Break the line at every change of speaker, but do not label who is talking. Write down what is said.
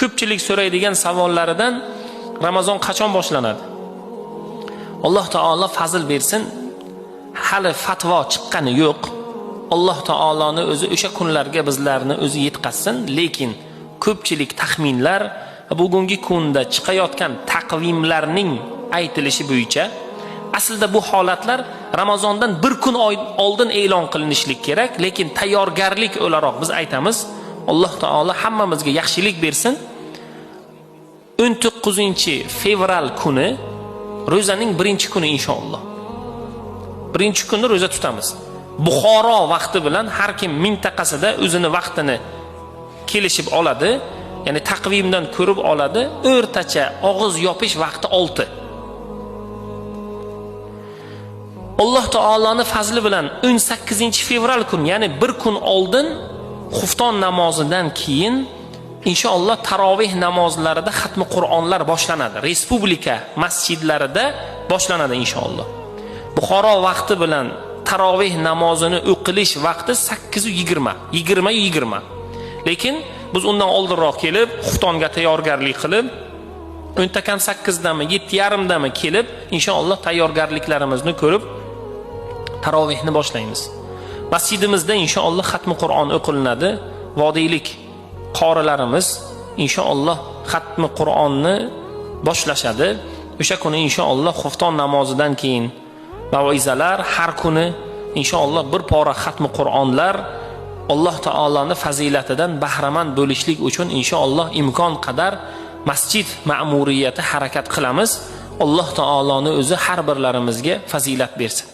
ko'pchilik so'raydigan savollaridan Ramazon qachon boshlanadi? Alloh taolo fazl bersin, hali fatvo chiqqani yo'q. Alloh taoloning o'zi o'sha kunlarga bizlarni o'zi yetkazsin, lekin ko'pchilik taxminlar bugungi kunda chiqayotgan taqvimlarning aytilishi bo'yicha aslida bu holatlar Ramazondan bir kun oldin e'lon qilinishlik kerak, lekin tayyorgarlik o'laroq biz aytamiz, Alloh taolo hammamizga yaxshilik bersin. 19-fevral kuni ro'zaning birinchi kuni inshaalloh. Birinchi kuni ro'za tutamiz. Buxoro vaqti bilan har kim mintaqasida o'zini vaqtini kelishib oladi, ya'ni taqvimdan ko'rib oladi. O'rtacha og'iz yopish vaqti 6. Alloh taoloning fazli bilan 18-fevral kun, ya'ni bir kun oldin xufton namozidan keyin inshaalloh taroveh namozlarida xatmi Qur'onlar boshlanadi. Respublika masjidlarida boshlanadi inshaalloh. Buxoro vaqti bilan taroveh namozini o'qilish vaqti 8:20, 20:20. Lekin biz undan oldinroq kelib, xuftonga tayyorgarlik qilib, o'ntakam 8dami, 7:30dami kelib, inshaalloh tayyorgarliklarimizni ko'rib tarovehni boshlaymiz. Masjidimizda inshaalloh xatmi Qur'on o'qilinadi. Vodiylik qorilarimiz inshaalloh xatmi Qur'onni boshlashadi. O'sha kuni inshaalloh xufton namozidan keyin mavoizalar, har kuni inshaalloh bir pora xatmi Qur'onlar Alloh taoloning fazilatidan bahramand bo'lishlik uchun inshaalloh imkon qadar masjid ma'muriyati harakat qilamiz. Alloh taoloning o'zi har birlarimizga fazilat bersin.